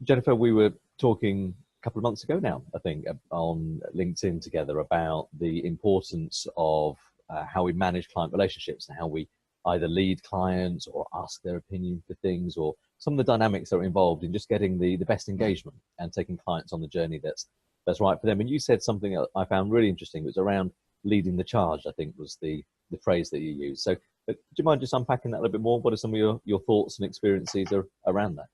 Jennifer, we were talking a couple of months ago now, I think, on LinkedIn together about the importance of how we manage client relationships and how we either lead clients or ask their opinion for things, or some of the dynamics that are involved in just getting the best engagement and taking clients on the journey that's right for them. And you said something that I found really interesting. It was around leading the charge, I think was the phrase that you used. So do you mind just unpacking that a little bit more? What are some of your thoughts and experiences around that?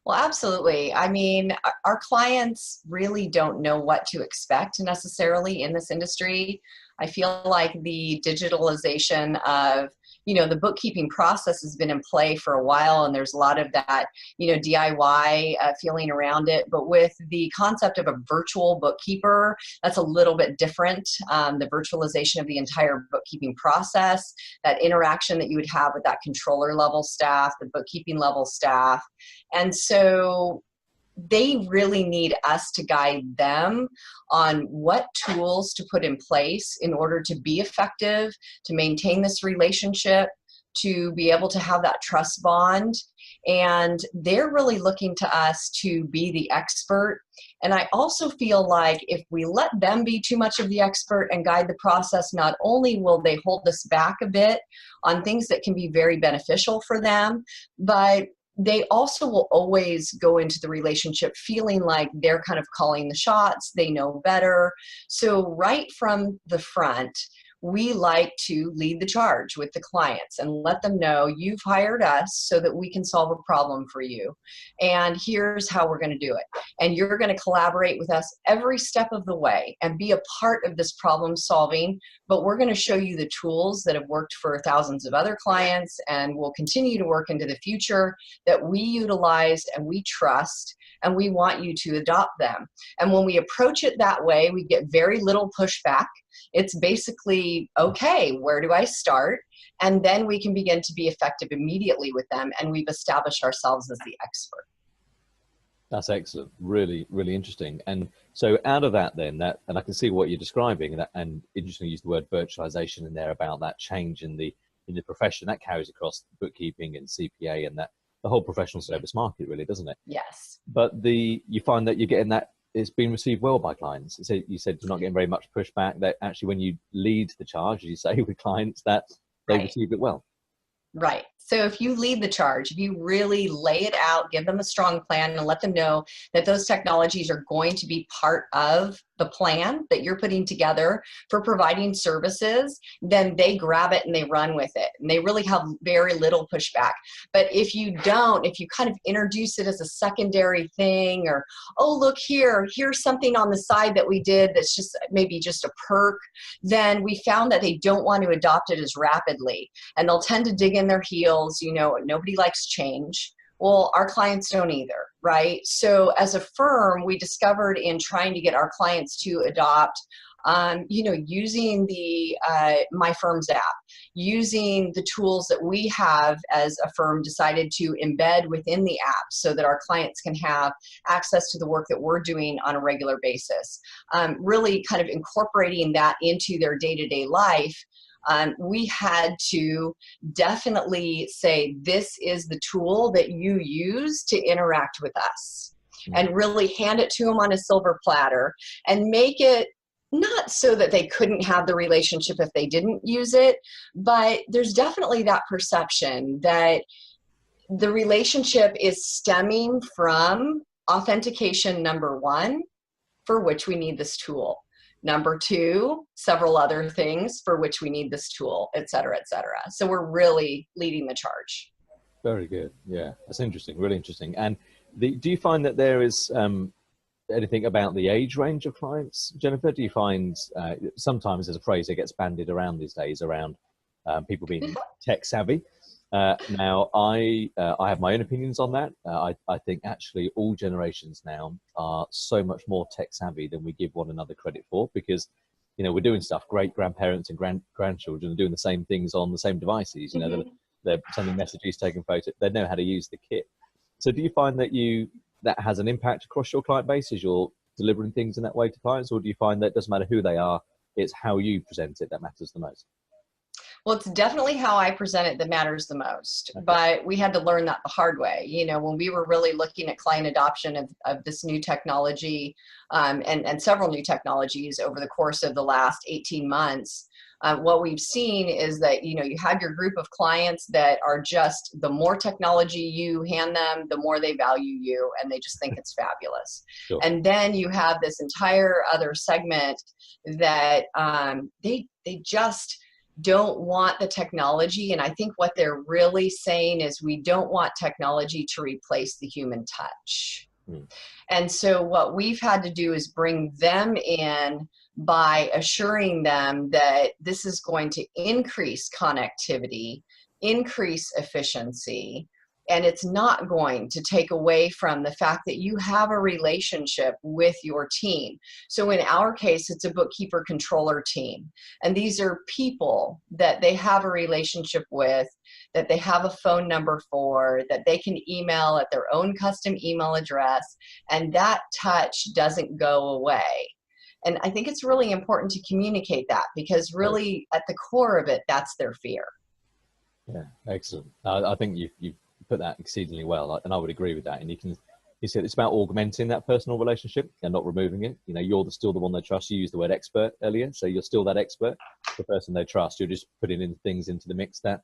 Well, absolutely. I mean, our clients really don't know what to expect necessarily in this industry. I feel like the digitalization of, the bookkeeping process has been in play for a while, and there's a lot of that, DIY feeling around it. But with the concept of a virtual bookkeeper, that's a little bit different. The virtualization of the entire bookkeeping process, that interaction that you would have with that controller level staff, the bookkeeping level staff. And so they really need us to guide them on what tools to put in place in order to be effective, to maintain this relationship, to be able to have that trust bond. And they're really looking to us to be the expert. And I also feel like if we let them be too much of the expert and guide the process, not only will they hold us back a bit on things that can be very beneficial for them, but they also will always go into the relationship feeling like they're kind of calling the shots, they know better. So right from the front, we like to lead the charge with the clients and let them know you've hired us so that we can solve a problem for you. And here's how we're going to do it. And you're going to collaborate with us every step of the way and be a part of this problem solving. But we're going to show you the tools that have worked for thousands of other clients and will continue to work into the future that we utilize and we trust, and we want you to adopt them. And when we approach it that way, we get very little pushback. It's basically, okay, where do I start? And then we can begin to be effective immediately with them, and we've established ourselves as the expert. That's excellent. Really, really interesting. And so out of that then, and I can see what you're describing, and interestingly you used the word virtualization in there about that change in the profession that carries across bookkeeping and CPA and that the whole professional service market, really, doesn't it? Yes. But you find that you're getting that it's been received well by clients. So you said you're not getting very much pushback, that actually when you lead the charge, as you say, with clients, that they receive it well. Right. So if you lead the charge, if you really lay it out, give them a strong plan and let them know that those technologies are going to be part of the plan that you're putting together for providing services, then they grab it and they run with it. And they really have very little pushback. But if you don't, if you kind of introduce it as a secondary thing, or, oh, look here's something on the side that we did that's just maybe just a perk, then we found that they don't want to adopt it as rapidly. And they'll tend to dig in their heels. Nobody likes change. Well, our clients don't either, right? So as a firm, we discovered in trying to get our clients to adopt, using the MyFirmsApp, using the tools that we have as a firm decided to embed within the app so that our clients can have access to the work that we're doing on a regular basis. Really kind of incorporating that into their day-to-day life. We had to definitely say, this is the tool that you use to interact with us, and really hand it to them on a silver platter and make it not so that they couldn't have the relationship if they didn't use it, but there's definitely that perception that the relationship is stemming from authentication, number one, for which we need this tool. Number two, several other things for which we need this tool, et cetera, et cetera. So we're really leading the charge. Very good. Yeah, that's interesting, really interesting. And do you find that there is anything about the age range of clients, Jennifer? Do you find sometimes there's a phrase that gets bandied around these days around people being tech savvy? Now, I have my own opinions on that. I think actually all generations now are so much more tech savvy than we give one another credit for, because, we're doing stuff. Great grandparents and grandchildren are doing the same things on the same devices. They're sending messages, taking photos. They know how to use the kit. So do you find that that has an impact across your client base as you're delivering things in that way to clients, or do you find that it doesn't matter who they are, it's how you present it that matters the most? Well, it's definitely how I present it that matters the most, Okay. but we had to learn that the hard way. You know, when we were really looking at client adoption of this new technology, and several new technologies over the course of the last 18 months, what we've seen is that, you know, you have your group of clients that are just, the more technology you hand them, the more they value you, and they just think it's fabulous. Sure. And then you have this entire other segment that they just don't want the technology. And I think what they're really saying is, we don't want technology to replace the human touch. Mm. And so what we've had to do is bring them in by assuring them that this is going to increase connectivity, increase efficiency, and it's not going to take away from the fact that you have a relationship with your team. So in our case, it's a bookkeeper controller team. And these are people that they have a relationship with, that they have a phone number for, that they can email at their own custom email address, and that touch doesn't go away. And I think it's really important to communicate that, because really at the core of it, that's their fear. Yeah, excellent. I think you've put that exceedingly well, and I would agree with that. And you said it's about augmenting that personal relationship and not removing it. You know, you're still the one they trust. You used the word expert earlier, so you're still that expert, the person they trust. You're just putting in things into the mix that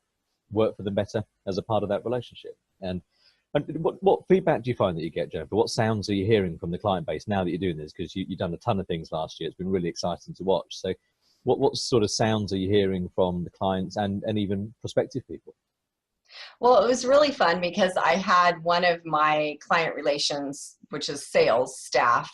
work for them better as a part of that relationship. And what feedback do you find that you get, Jennifer? What sounds are you hearing from the client base now that you're doing this? Because you've done a ton of things last year. It's been really exciting to watch. So what sort of sounds are you hearing from the clients and even prospective people? Well, it was really fun because I had one of my client relations, which is sales staff,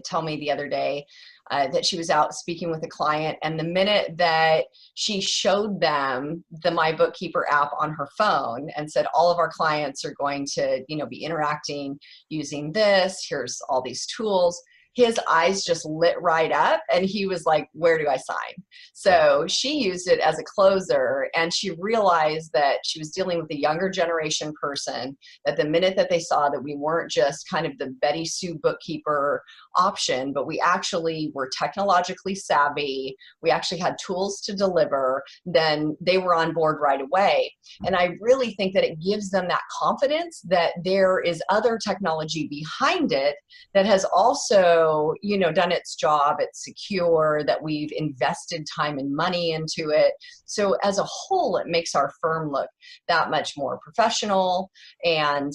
tell me the other day that she was out speaking with a client, and the minute that she showed them the My Bookkeeper app on her phone and said, all of our clients are going to, you know, be interacting using this, here's all these tools, his eyes just lit right up, and he was like, where do I sign? So she used it as a closer, and she realized that she was dealing with a younger generation person, that the minute that they saw that we weren't just kind of the Betty Sue bookkeeper option, but we actually were technologically savvy, we actually had tools to deliver, then they were on board right away. And I really think that it gives them that confidence that there is other technology behind it that has also, you know, done its job, it's secure, that we've invested time and money into it. So as a whole, it makes our firm look that much more professional, and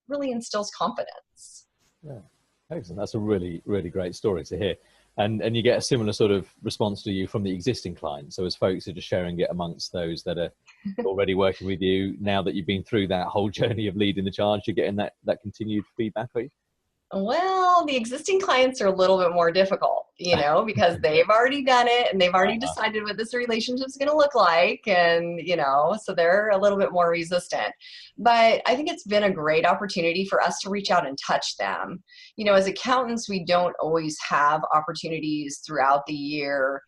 really instills confidence. Yeah, excellent. That's a really, really great story to hear. And you get a similar sort of response to you from the existing clients. So as folks are just sharing it amongst those that are already working with you, now that you've been through that whole journey of leading the charge, you're getting that continued feedback, are you? Well, the existing clients are a little bit more difficult, you know, because they've already done it and they've already decided what this relationship is going to look like. And, you know, so they're a little bit more resistant. But I think it's been a great opportunity for us to reach out and touch them. You know, as accountants, we don't always have opportunities throughout the year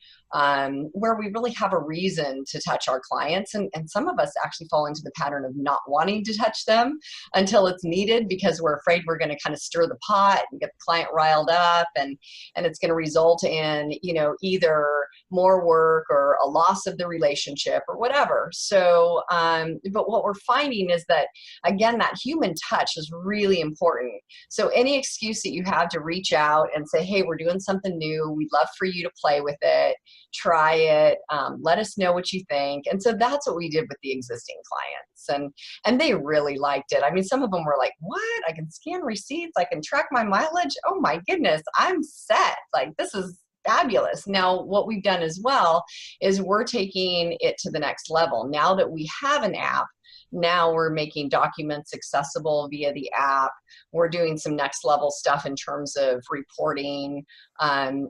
where we really have a reason to touch our clients. And some of us actually fall into the pattern of not wanting to touch them until it's needed, because we're afraid we're going to kind of stir the pot and get the client riled up, and it's going to result in, you know, either more work or a loss of the relationship or whatever. So, but what we're finding is that, again, that human touch is really important. So any excuse that you have to reach out and say, hey, we're doing something new, we'd love for you to play with it, try it, let us know what you think. And so that's what we did with the existing clients, and they really liked it. I mean, some of them were like, what? I can scan receipts, I can track my mileage, oh my goodness, I'm set, like this is fabulous. Now what we've done as well is we're taking it to the next level. Now that we have an app, now we're making documents accessible via the app. We're doing some next level stuff in terms of reporting,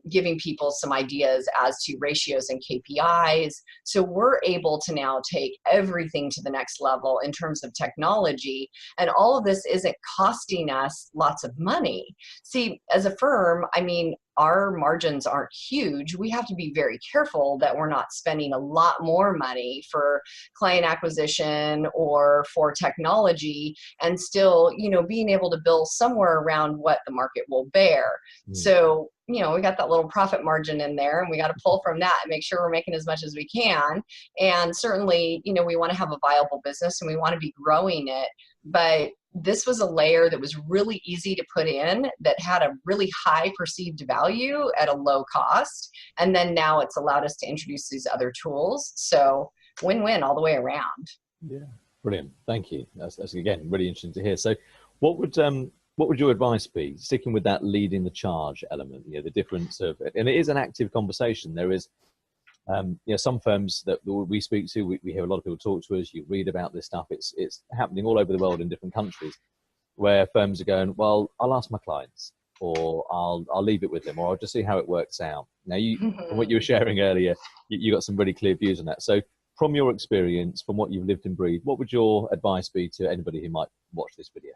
giving people some ideas as to ratios and KPIs. So we're able to now take everything to the next level in terms of technology. And all of this isn't costing us lots of money. See, as a firm, I mean, our margins aren't huge. We have to be very careful that we're not spending a lot more money for client acquisition or for technology, and still, being able to bill somewhere around what the market will bear. So, we got that little profit margin in there, and we got to pull from that and make sure we're making as much as we can. And certainly, we want to have a viable business and we want to be growing it. But this was a layer that was really easy to put in, that had a really high perceived value at a low cost. And then now it's allowed us to introduce these other tools. So win-win all the way around. Yeah, brilliant. Thank you. That's again, really interesting to hear. So what would your advice be, sticking with that leading the charge element, the difference of, and it is an active conversation. There is, some firms that we speak to, we hear a lot of people talk to us, you read about this stuff, it's happening all over the world in different countries, where firms are going, well, I'll ask my clients, or I'll leave it with them, or I'll just see how it works out. Now, from what you were sharing earlier, you got some really clear views on that. So from your experience, from what you've lived and breathed, what would your advice be to anybody who might watch this video?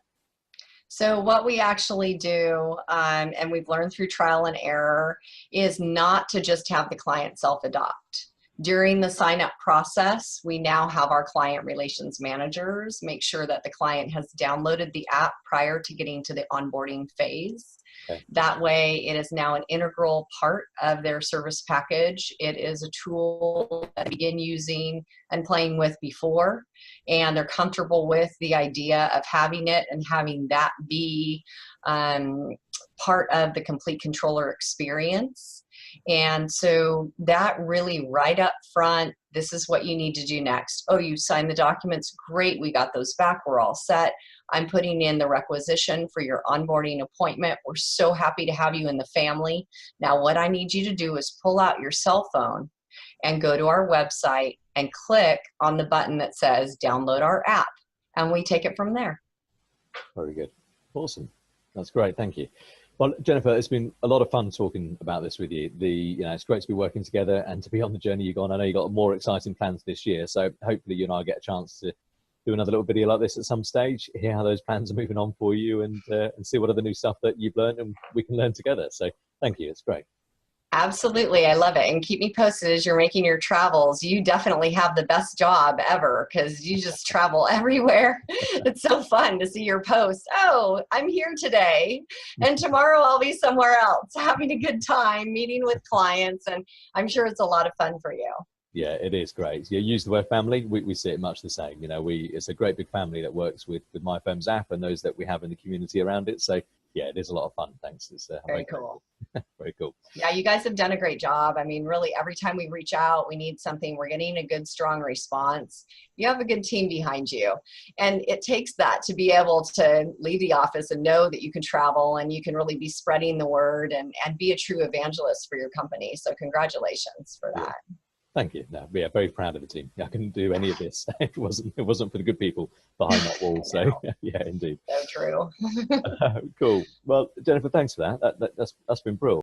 So what we actually do, and we've learned through trial and error, is not to just have the client self-adopt. During the sign-up process, we now have our client relations managers make sure that the client has downloaded the app prior to getting to the onboarding phase. Okay. That way, it is now an integral part of their service package. It is a tool that they begin using and playing with before, and they're comfortable with the idea of having it and having that be part of the complete controller experience. And so that really right up front, this is what you need to do next. Oh, you signed the documents. Great. We got those back. We're all set. I'm putting in the requisition for your onboarding appointment. We're so happy to have you in the family. Now, what I need you to do is pull out your cell phone and go to our website and click on the button that says download our app. And we take it from there. Very good. Awesome. That's great. Thank you. Well, Jennifer, it's been a lot of fun talking about this with you. It's great to be working together and to be on the journey you've gone. I know you've got more exciting plans this year, so hopefully you and I get a chance to do another little video like this at some stage, hear how those plans are moving on for you, and see what other new stuff that you've learned and we can learn together. So thank you. It's great. Absolutely. I love it. And keep me posted as you're making your travels. You definitely have the best job ever because you just travel everywhere. It's so fun to see your posts. Oh, I'm here today and tomorrow I'll be somewhere else having a good time, meeting with clients. And I'm sure it's a lot of fun for you. Yeah, it is great. You use the word family. We see it much the same. It's a great big family that works with MyFirmsApp and those that we have in the community around it. So yeah, it is a lot of fun. Thanks. It's very cool. Very cool. Yeah, you guys have done a great job. I mean, really, every time we reach out, we need something, we're getting a good, strong response. You have a good team behind you. And it takes that to be able to leave the office and know that you can travel and you can really be spreading the word and be a true evangelist for your company. So congratulations for that. Yeah. Thank you. No, yeah, very proud of the team. I couldn't do any of this. It wasn't for the good people behind that wall. So yeah, indeed. So true. Cool. Well, Jennifer, thanks for that. That's been brilliant.